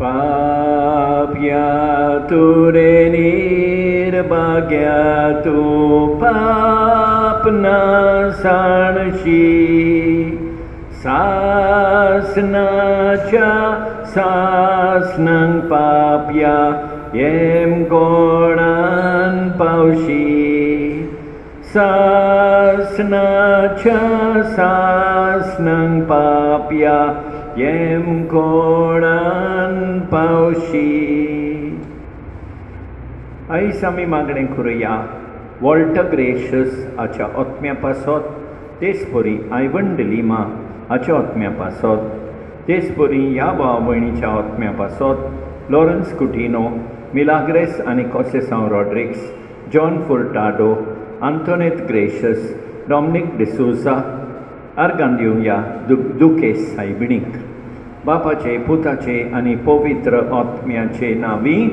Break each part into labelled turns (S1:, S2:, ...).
S1: पाप्यातु रे निर्भाग्यातु पापनासाणशी सासनाच्या सासनं पाप्या M कोणान पावशी सासनाच्या सासनं पाप्या M कोणान पावशी. आयज आमी मागणें करुया वॉल्टर ग्रेशियस हाच्या आत्म्या पासत, तेच परी आयवन डिलिमा हाच्या आत्म्या पासत, तेच परी ह्या भाव भयणीच्या आत्म्या पासत लॉरेन्स कुटिनो, मिलाग्रेस आनी Conceicao Rodrigues, John Furtado, Antoinette Gracias, Dominic D'Souza, अर्गान दिवया दुकेस सायबिणीक. बापाचे, पुताचे आनी पवित्र आत्म्याचे नांवी.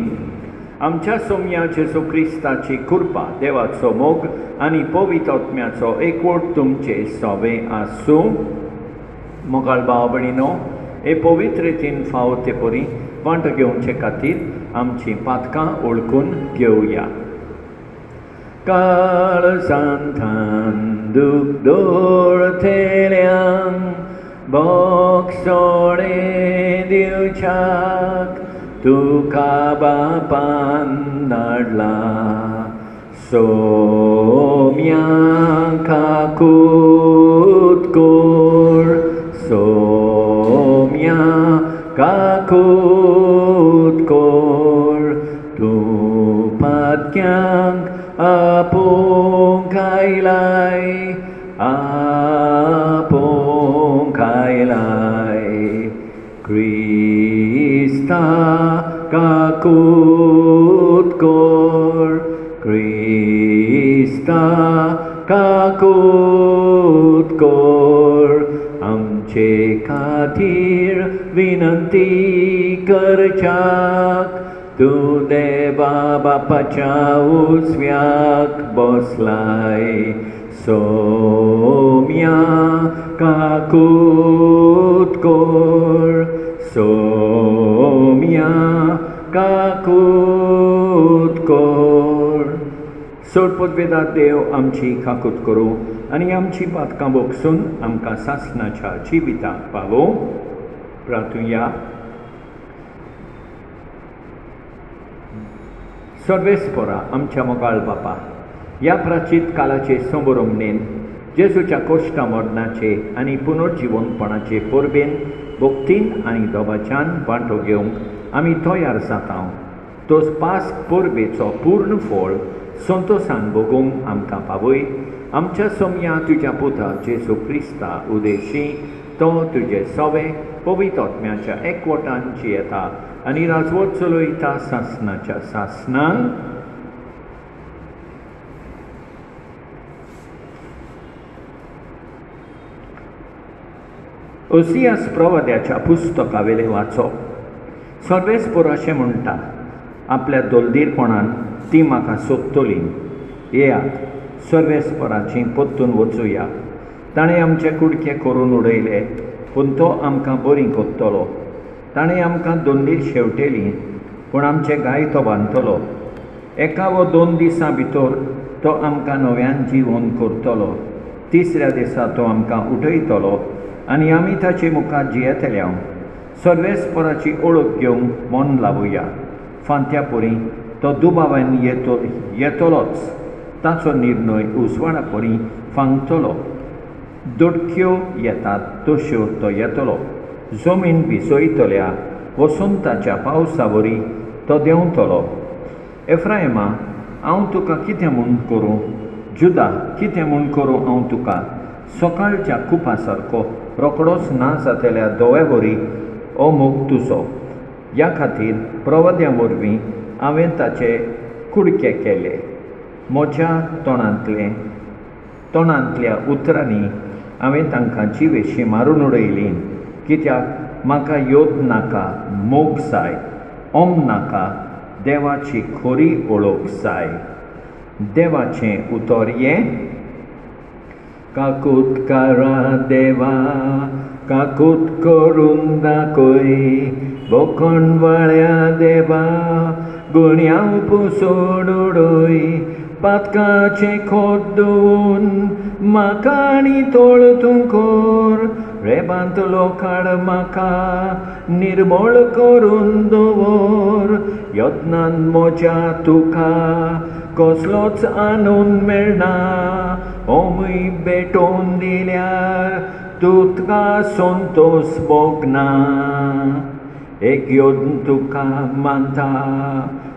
S1: आमच्या सोम्या जेजू क्रिस्ताची कृपा, देवाचो मोग आनी पवित्र आत्म्याचो एकवट तुमचे सोवे आसूं. मोगाळ भाव भयणीनो, हे पवित्र रितीन फावो ते परी वांटो घेवचे खातीर आमची पातकां ओळखून घेवया. काळजांतान दूख दवरतल्यांक बोग सोडे दिवच्याक तुका बापान धाडला. सोम्यांक काकूत कोर, सोम्या काकूत कोर, तूं पातक्यांक आपूंक आयलाय, आपूंक आयलाय. क्रिस्ता काकूत कोर, क्रिस्ता काकूत कोर. आमचे खातीर विनंती करच्याक तूं देवा बापाच्या उजव्याक बसलाय. सोम्या काकूत कोर, सोम्या काकूत कोर. सोडपदवेदार देव आमची काकूत करूं आनी आमची पातकां बोगसून आमकां सासणाच्या जिविताक पावों. प्रार्थुया. सर्वेस्परा आमच्या मोगाळ बापा, ह्या प्राचीत कालाचे संभरमणेन जेजूच्या कोश्टा मरणाचे आनी पुनर्जिवनपणाचे परबेन भक्तीन आनी दोबाच्यान वांटो घेवंक आमी तयार जाता. तो पास्क परबेचो पूर्ण फळ संतोशान भोगूंक आमकां पावय. आमच्या सोम्या तुज्या पुता जेजू क्रिस्ता उदेशी तो तुजे सोवे पवित्र आत्म्याच्या एकवटान जियेता आनी राजवट चलयता सासणाच्या सासणान. ओसियास प्रवाद्याच्या पुस्तकावेले वाचप. सर्वेस्पर अशें म्हणटा, आपल्या दोलदीरपणान ती म्हाका सोदतली. येयात, सर्वेस्पराची पोत्तून वचुया. ताणें आमचे कुडके करून उडयले, पूण तो आमकां बरी कोत्तलो. ताणें आमकां दोंदीर शेवटेली, पूण आमचे गाय तो बांदतलो. एका व 2 दिसां भितर तो आमकां नव्यान जिवन करतलो. तिसऱ्या दिसा तो आमकां उठयतलो आनी आमी ताचे मुखार जियेतल्या. सर्वेस्पराची ओळख घेवंक मन लावुया. फांत्या परी तो दुबावान येतलोच. ताचो निर्णय उजवाडा परी फांगतलो. दोडक्यो येतात तश्यो तो येतलो. जमीन भिजयतल्या वसंताच्या पावसावरी तो देंवतलो. एफ्रायमा, हांव तुका कितें म्हूण करूं? जुदा, कितें म्हूण करूं हांव तुका? सकाळच्या कुपा सारको रोकडोच ना जातल्या दोळ्यावरी हो मोग तुजो. ह्या खातीर प्रवाद्या वरवीं हांवें ताचे कुडके केले. म्हज्या तोंडांतल्या उतरांनी हांवें तांकां जिवेशी मारून उडयली. कित्याक म्हाका योद नाका, मोग जाय. ओम नाका, देवाची खरी ओळख जाय. देवाचें उतर हें, काकूत करा देवा, काकूत करून दाखय. बोकोणवाळ्या देवा गुण्याव पुसून उडोय पातकाचे खोत धुवून म्हाका आनी तोळ तूं कोर रेबांतलो काळ म्हाका निर्मळ करून दवर यत्नान म्हज्या तुका कसलोच आनंद मेळना ओमय भेटोवन दिल्यार तुका संतोष भोगना एक योद्न तुका मानता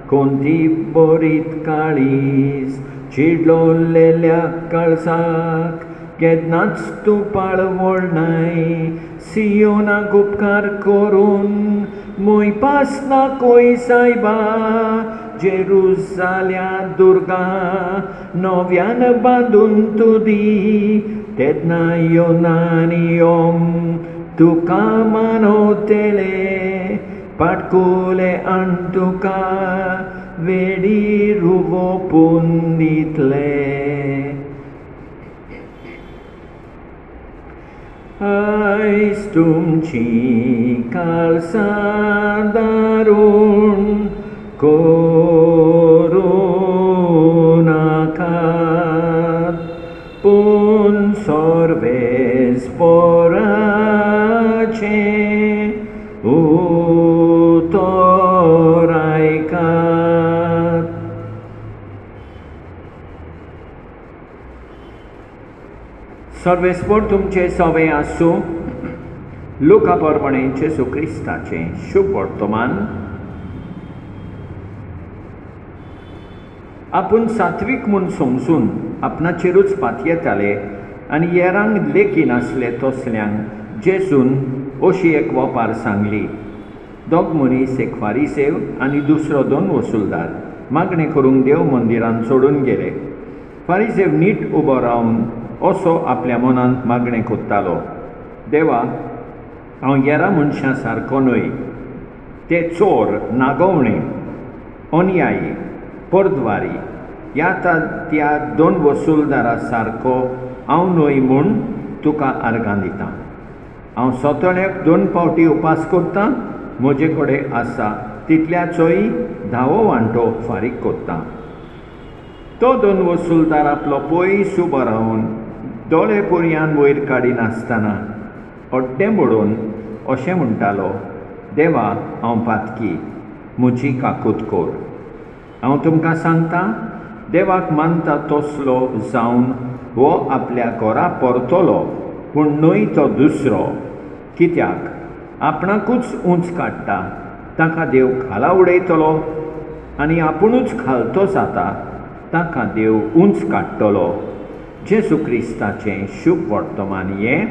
S1: कोणती बरीत काळीज चिडलोलेल्या काळजाक केन्नाच तूं पाळवळनाय सियोनाक उपकार करून मूय पासना कोय सायबा जेरुसाल्या दुर्गा नव्यान बांदून तूं दी तेन्ना योनानी ओम तुका मानवतले पाटकुले आण तुका वेडी रुवोपून दितले आयज तुमची काळसां दारूण करूं नाकात पूण सर्वेस्पराचें उतर आयकात सर्वेस्पर तुमचे सवे आसूं लुका परमणे जेसू क्रिस्ताचें शुभ वर्तमान आपूण सात्वीक म्हूण समजून आपणाचेरूच पात येताले आनी येरांक लेखी नासले तसल्यांक जेजून अशी एक वपार सांगली दोग मनीस एक फारिसेव आनी दुसरो दोन वसूलदार मागणें करूंक देव मंदिरांत सोडून गेले फारिसेव नीट उबो रावन असो आपल्या मनांत मागणें कोत्तालो देवा हांव येरा मनशां सारको न्हय ते चोर नागोवणे अन्यायी परद्वारी त्या दोन वसूलदारा सारको हांव न्हय म्हूण तुका आर्गां दितां हांव सोतोळ्याक 2 फावटी उपास करतां म्हजे कडेन आसा तितल्याचोय 10वो वांटो फारीक कोत्तां तो दोन वसूलदार आपलो पयस उबो रावन दोळे पुरयान वयर काडिनासतना ओड्डे मोडून अशें म्हणटालो देवा हांव पातकी म्हजी काकूट कोर हांव तुमकां सांगतां देवाक मानता तसलो जावन हो आपल्या घरा परतलो पूण न्हय तो दुसरो कित्याक आपणाकूच उंच काडटा ताका देव खाला उडयतलो आनी आपुणूच खालतो जाता ताका देव उंच काडटलो जेसू क्रिस्ताचें शुभ वर्तमान हें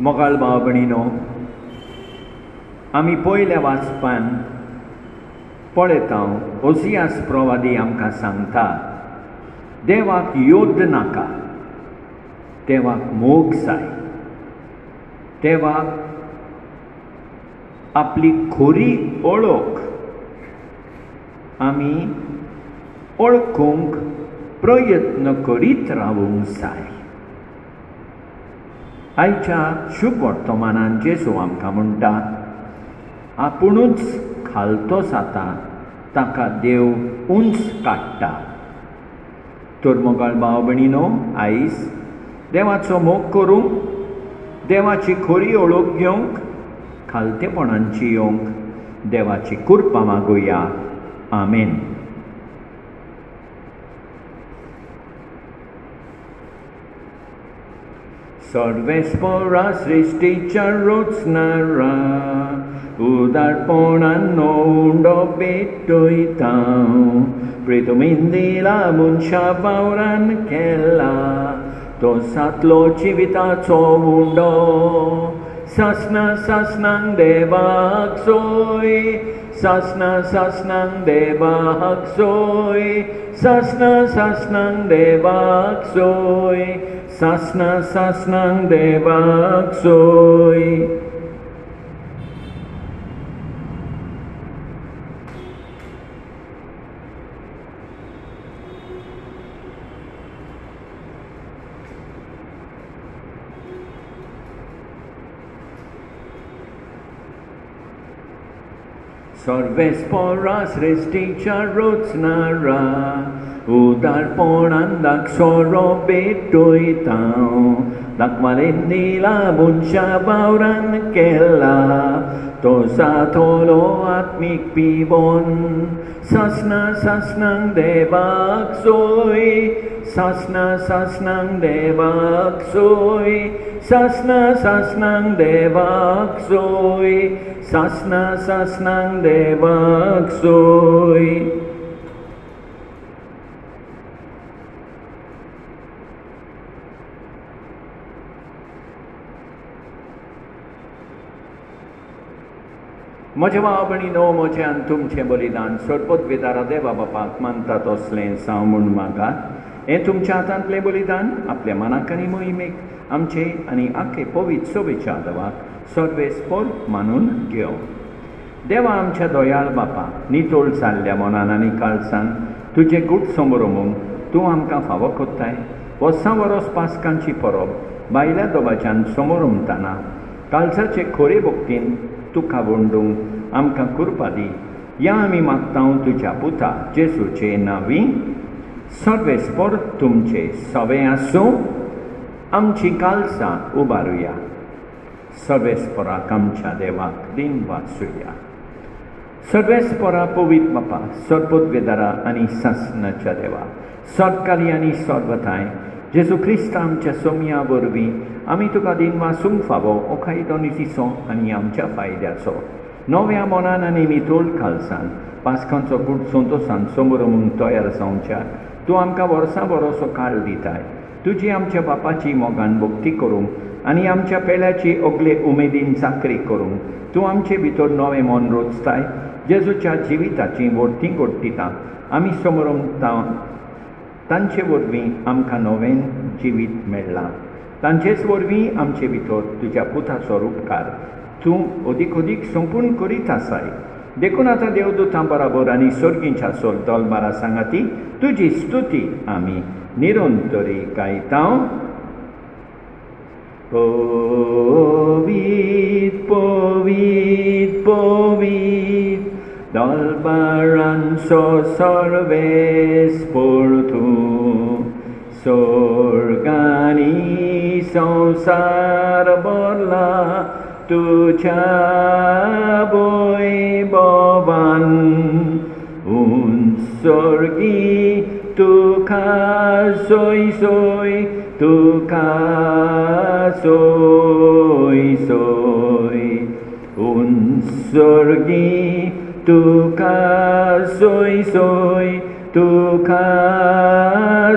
S1: मोगाळ भाव भयणीनो आमी पयल्या वाचपान पळयता ओजियास प्रवादी आमकां सांगता देवाक योद्ध नाका देवाक मोग जाय देवाक आपली खरी ओळख आमी ओळखूंक प्रयत्न करीत रावूंक जाय आयच्या शुभ वर्तमानान जेजू आमकां म्हणटा आपुणूच खालतो जाता ताका देव उंच काडटा तर मोगाळ भाव भयणीनो आयज देवाचो मोग करूंक देवाची खरी ओळख घेवंक खालतेपणांची येवंक देवाची कृपा मागुया आमेन. सर्वेस्परा सृष्टीच्या रचणारा उदारपणान उंडो भेटयता प्रितुमीन दिला मनशा वावरान केला तो सातलो जिविताचो उंडो सासना सासनांक देवाक सोय सासना सासनांक देवाक सोय सासना सासनांक देवाक सोय सासना सासनांक देवाक सोय. Sorves poras resticha rotsnara, udarponan dak soro betoitao, dak malinila bunsha bauran kella, tosa tolo atmik pibon, sasna sasnang devak soy, sasna sasnang devak soy, sasna sasnang devak soy, sasna sasnang devak soy. म्हज्या भाव भयणीनो, म्हजें आनी तुमचें बलिदान सरपत वेदारा देवा बापाक मानता तसलें जावं म्हूण मागात. हें तुमच्या हातांतलें बलिदान आपल्या मनाक आनी मोहिमेक आमचे आनी आख्खे पवित्र सभेच्या देवाक सर्वेस्पर मानून घेवं. देवा आमच्या दोयाळ बापा, नितोळ जाल्ल्या मनान आनी काळजान तुजे गूट समोरमूंक तूं आमकां फावो कोत्ताय. वर्सां वरोस पास्कांची परब बायल्या दोबाच्यान समोरमतना काळजाचे खोरे भक्तीन तुका वंडूंक आमकां कृपा दी. या आमी मागतां तुज्या पुता जेजूचे नांवी. सर्वेस्पर तुमचे सवे आसूं. आमची काळजां उबारुया. सर्वेस्पराक आमच्या देवाक दिन वाचुया. सर्वेस्परा पवित्र बापा, सरपत वेदारा आनी सासणाच्या देवा, सदकाली आनी सदवताय जेजू क्रिस्त आमच्या सोमया वरवीं आमी तुका दिन वाचूंक फावो ओखायदो नितीचो आनी आमच्या फायद्याचो. नव्या मनान आनी नितोळ काळजान पास्कांचो गूट संतोशान समोरमूंक तयार जावच्या तूं आमकां वर्सां बरोसो काळ दिताय. तुजी आमच्या बापाची मोगान भक्ती करूंक आनी आमच्या पेल्याची ओगले उमेदीन चाकरी करूंक तूं आमचे भितर नवें मन रोचताय. जेजूच्या जिविताची वर्ती घडटिता आमी समोरमता तांचे वरवीं आमकां नवें जिवीत मेळ्ळां. तांचेच वरवीं आमचे भितर तुज्या पुताचो उपकार तूं अदीक अदीक संपूर्ण करीत आसाय. देखून आतां देवदूतां बराबर आनी सर्गींच्या सोल दलबारा सांगाती तुजी स्तुती आमी निरंतरी गायतां. पवित्र पवित्र पवित्र दलबारांचो सर्वेस्पर तूं. स्वर्गानी संसार भरला तुझ्या वैभवान. उंचर्गी तुका सोय सोय, तुका सोय सोय. उंचर्गी तुका सोय सोय, तुका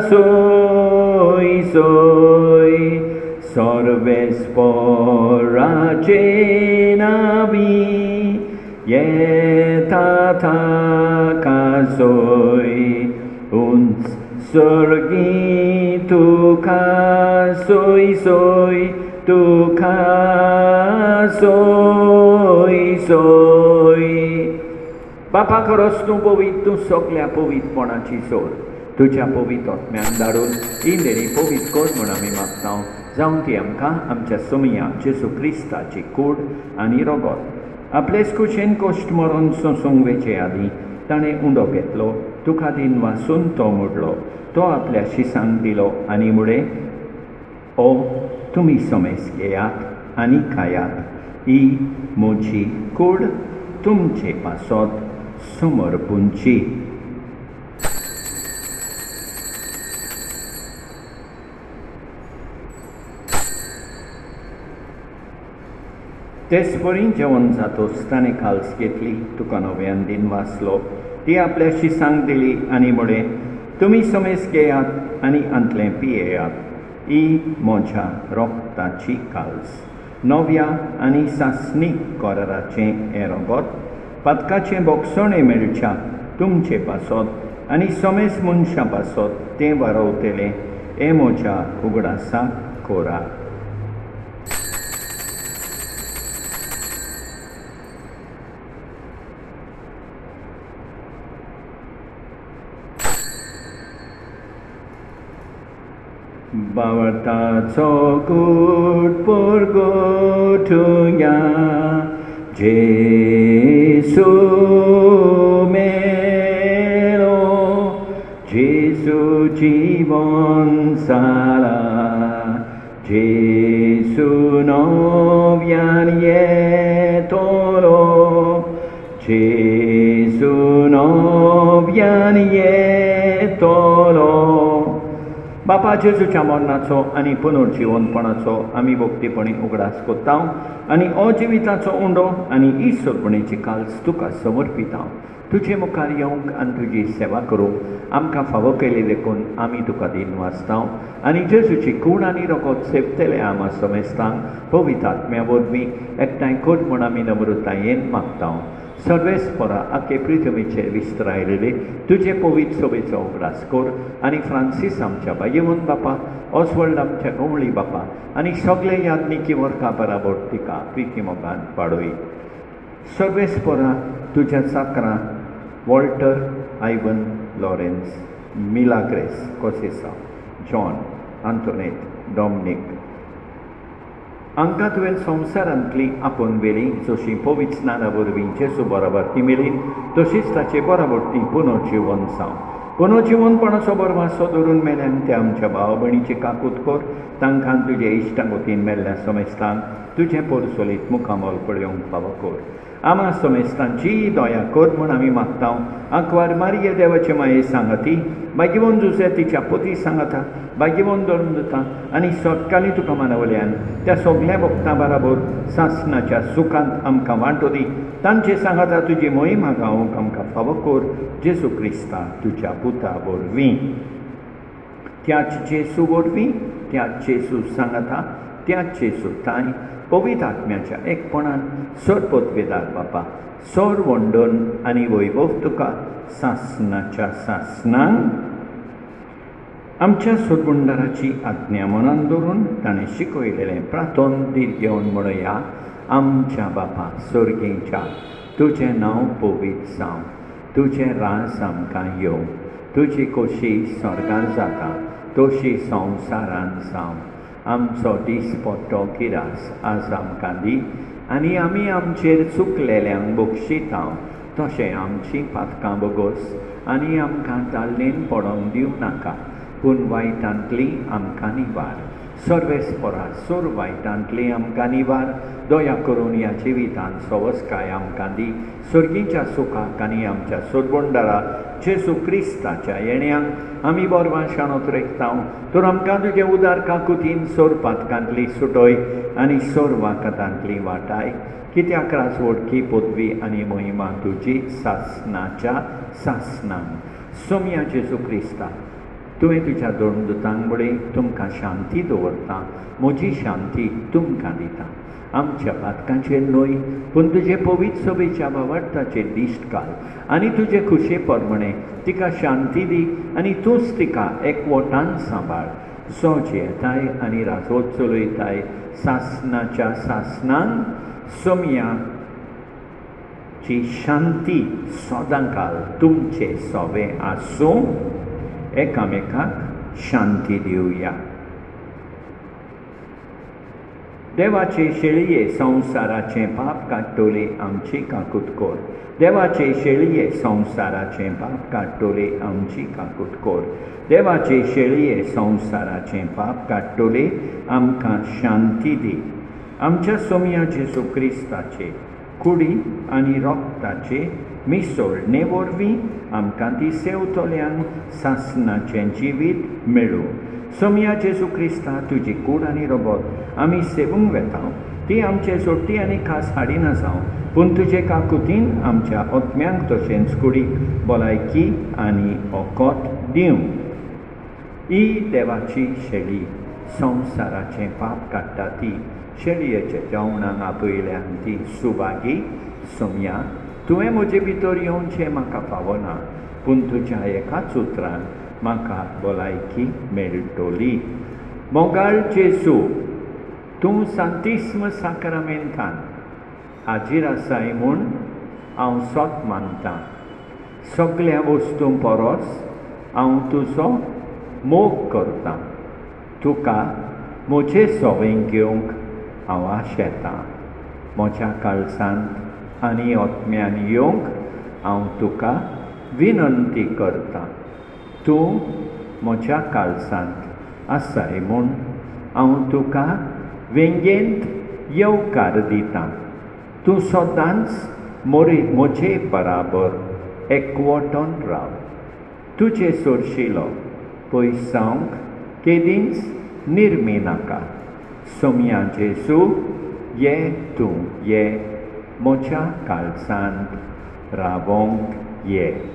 S1: सोय सोय. सर्वेस्पराचे नावी येता थाका सोय. उंचर्गी तुका सोय सोय, तुका सोय सोय. बापा खरोच तूं पवित्र, तूं सगल्या पवित्रपणाची सोर तुज्या पवित्र आत्म्यान धाडून ही देणी पवित्र कर म्हूण आमी मागतां. जावं ती आमकां आमच्या समया जेजू क्रिस्ताची कूड आनी रगत आपलेच कुशेन कश्ट मरून सोंसूंक वेचे आदीं ताणें उंडो घेतलो. तुका दिन वाचून तो मोडलो. तो आपल्या शिसांक दिलो आनी मुळे ओ तुमी समेस घेयात आनी खायात. ही म्हजी कूड तुमचे पासत समर्पूंची. तेचपरी जेवण जातोच ताणें खाल्स घेतली. तुका नव्यान दिन वाचलो. ती आपल्या शिसांक दिली आनी म्हळें तुमी समेस घेयात आनी अंतलें पियेयात. ही म्हज्या रोगताची काल्स. नव्या आनी सासणीक कराराचें हें रगत पदकाचें बोगसणें मेळच्या तुमचे पासत आनी समेस मनशां पासत तें वारवतलें हें म्हज्या उगडासाक कोरा. बावताचो कूट परगोठुया जेजूचे जेसू मेरो जेसू जीवन सारा जेसू नव्यान येतलो जेसू नव्यान येतलो बापा जेजूच्या मरणाचो आनी पुनर्जीवनपणाचो आमी भक्तीपणी उगडास कोत्ता आनी अजिविताचो उंडो आनी ईश्वरपणेची काल्स तुका समर्पिता तुजे मुखार येवंक आनी तुजी सेवा करूंक आमकां फावो केले देखून आमी तुका दिन वाचता आनी जेजूची कूड आनी रगत सेवतले आमा समेस्तांक पवित्र आत्म्या वरवीं एकठांय कर म्हूण आमी नम्रतायेन मागता सर्वेस्परा आखे पृथ्वीचेर विस्तारलेले तुजे पवित्र सभेचो उगडास कर आनी फ्रांसीस आमच्या बायेवन बापा ऑस्वल्ड आमच्या गवळी बापा आनी सगळे याज्ञिकी वर्गा बराबर तिका प्रिती मोगान वाडोय सर्वेस्परा तुज्या चाकरां Walter Ivan Lawrence Milagres Conceicao John Antoinette Dominic हांकां तुवें संवसारांतली आपोवन वेली जशी पवित्र स्नाना वरवीं जेजू बरोबर ती मेलीन तशीच ताचे बरोबर ती पुनर्जीवन जावं पुनर्जीवनपणाचो बरवासो धरून मेल्यान त्या आमच्या भाव भयणीची काकूत कर तांकां तुजे इश्टागोतीन मेल्ल्या समेस्तांक तुजें पोरसोलीत मुखामोल पळोवंक फावो कर आमा समेस्तांची दया कर म्हूण आमी मागता आंकवार मारिये देवाचे माये सांगाती बागीवन जुसे तिच्या पती सांगाता बागीवन धरून दिता आनी सतकाली तुका मानवल्यान त्या सगळ्या भक्तां बराबर सासणाच्या सुखांत आमकां वांटो दी तांचे सांगाता तुजी मोहीम गावंक आमकां फावो कर जेजू क्रिस्ता तुज्या पुता वरवीं त्याच जेजू वरवीं त्याच जेजू सांगाता त्याच जेजू ताय पवित्र आत्म्याच्या एकपणान सर पदवेदार बापा सर वंडन आनी वैभव तुका सासणाच्या सासणांक आमच्या सुरगुंडाराची आज्ञा मनान दवरून ताणें शिकयलेलें प्रार्थन दीर घेवन म्हणया आमच्या बापा सर्गेच्या तुजें नांव पवित्र जावं तुजें रास आमकां येवं तुजी खोशी स्वर्गांत जाता तशी संवसारांत जावं आमचो दिसपट्टो गिरास आज आमकां दी आनी आमी आमचेर चुकलेल्यांक बक्षिता तशें आमची पातकां बगोस आनी आमकां ताल्लेन पडोंक दिवं नाका पूण वायटांतली आमकां निवार सर्वेस्परा सोर वायटांतली आमकां निवार दया करून ह्या जिवितांत सवस्काय आमकां दी सर्गीच्या सुखाक आनी आमच्या सोडबोंडारा जेजू क्रिस्ताच्या येण्याक आमी बरवां शाणोत रेखता तर आमकां तुजे उदार काकुतीन सोर पातकांतली सुटोय आनी सोर वाकतांतली वाटाय कित्याक राजवडकी पदवी आनी मोहिमा तुजी सासणाच्या सासणांक सोम्या जेजू क्रिस्ता तुवें तुज्या दोन दुतांक बळय तुमकां शांती दवरता म्हजी शांती तुमकां दिता आमच्या पातकांचेर न्हय पूण तुजे पवित्र सभेच्या भावार्थाचेर दिश्ट घाल आनी तुजे खुशे परमणे तिका शांती दी आनी तूंच तिका एकवटान सांबाळ सोज येताय आनी राजवट चलयताय सासणाच्या सासणांक सोम्या ची शांती सदांकाल तुमचे सोवे आसूं एकामेकाक शांती दिवया देवाचे शेळये संवसाराचे पाप काडटोले आमची काकूत कर देवाचे शेळये संवसाराचे पाप काडटोले आमची काकूत कर देवाचे शेळये संवसाराचे पाप काडटोले आमकां शांती दी आमच्या सोम्या जेजू क्रिस्ताचे कुडी आनी रोगताचे मिसळणे वरवीं आमकां ती सेवतोल्यांक सासणाचें जिवीत मेळूं सोम्या जेजू क्रिस्ता तुजी कूड आनी रगत आमी सेवूंक वेता ती आमचे सोडटी आनी खास हाडिना जावं पूण तुजे काकुतीन आमच्या आत्म्यांक तशेंच कुडीक भलायकी आनी ओकोत दिवं ही देवाची शेळी संवसाराचें पाप काडटा ती शेळयेच्या जेवणाक आपयल्यान ती सुभागी सोम्या तुवें म्हजे भितर येवचें म्हाका फावना पूण तुज्या एकाच उतरान म्हाका भलायकी मेळटली मोगाळ जेजू तूं सांतिस्म साक्रामेंतान हाजीर आसाय म्हूण हांव सोत मानतां सगळ्या वस्तूं परस हांव तुजो मोग करतां तुका म्हजे सोवें घेवंक हांव आशेतां म्हज्या काळजांत आनी ओतम्यान येवंक हांव तुका विनंती करतां. तूं म्हज्या काळजांत आसाय म्हूण हांव तुका व्यंगेंत येवकार दितां. तूं सदांच म्हजे बराबर एकवटून राव. तुजे सोरशिलो पयस जावंक केदींच निर्मी नाका. सोम्या जेजू, ये तूं ये म्हज्या काळजांत रावोंक ये.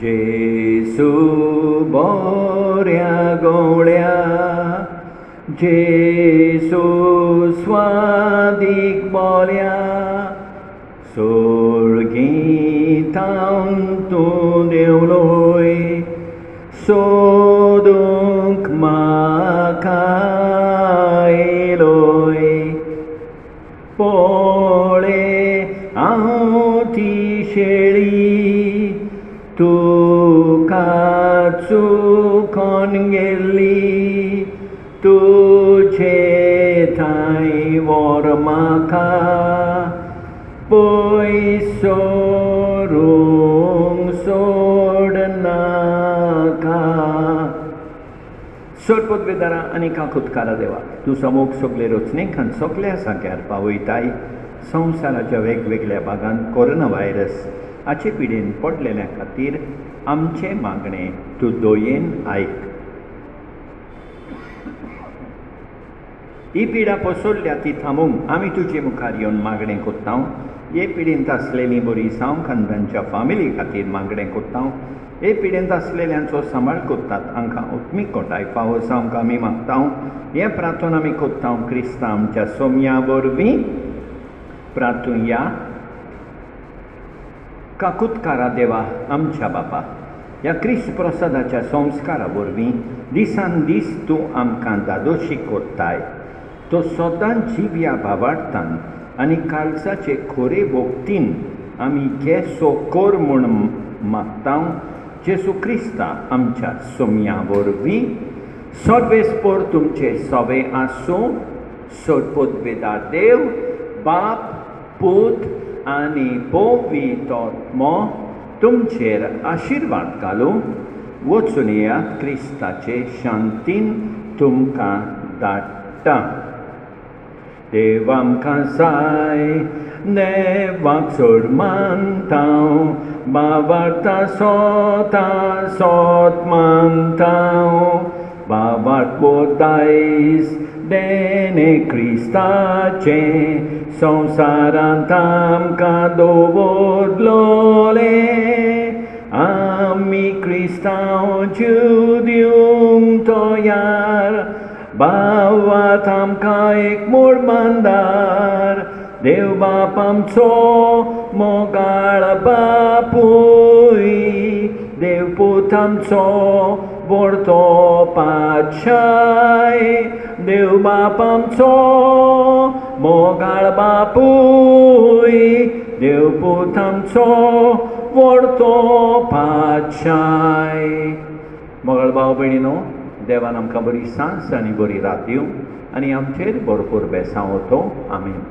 S1: जेजू बऱ्या गवळ्या, जेजू स्वादीक बोल्या, सोर्गीतावन तूं देवलोय, सोदूंक म्हाका येयलोय. पळय हांव ती शेळी, तुका चुकोन गेल्ली, तुजे थंय व्हर म्हाका, पयस सोरूंक सोडनाका. सोडपोत बेदारा आनी काकुतकारा देवा, तूं समोग सगले रचणेक आनी सगल्या जाग्यार पावयताय. संवसाराच्या वेगवेगळ्या भागांत कोरोना व्हायरस हाचे पिडेन पडलेल्या खातीर आमचे मागणे तूं दयेन आयक. ही पिडा पसरल्या ती थांबूंक आमी तुजे मुखार येवन मागणें कोत्तां. हे पिडेंत आसलेलीं बरी जावंक आनी तांच्या फामिली खातीर मागणें कोत्तां. हे पिडेंत आसलेल्यांचो सांबाळ कोत्तात हांकां आत्मीक कोटाय फावो जावंक आमी मागतां. हें प्रार्थना आमी कोत्तां क्रिस्तां आमच्या सोम्या वरवीं. प्रार्थुया. काकुतकारा देवा आमच्या बापा, ह्या क्रिस्त प्रसादाच्या संस्कारा वरवीं दिसान दीस तूं आमकां दादोशी कोत्ताय. तो सदांच जिव्या भावार्थान आनी काळजाचे खोरे भोगतीन आमी केसो कोर म्हूण मागतां. जेजू क्रिस्ता आमच्या सोम्या वरवीं. सर्वेस्पर तुमचे सवे आसूं. सोडपोत बेदार देव, बाप, पूत आनी पवित्रात्मो तुमचेर आशिर्वाद घालूं. वचून येयात क्रिस्ताचे शांतीन तुमकां धाडटा. देव आमकां जाय, देवाक चड मानतां, भावार्था सोता सोत मानतां. भावार्थ बोदायज देणे क्रिस्ताचे, संवसारांत आमकां दवरलोले. आमी क्रिस्तांव जीव दिवंक तयार, भावार्थ आमकां एक मूळ बांदार. देव बाप आमचो मोगाळ बापूय, देव पूत आमचो व्हरतो पातशाय. देव बाप आमचो मोगाळ बापूय, देव पूत आमचो व्हरतो पातशाय. मोगाळ भाव भयणीनो, देवान आमकां बरी सांस आनी बरी रात दिवं आनी आमचेर भरपूर बेसांव वतो. आमीन.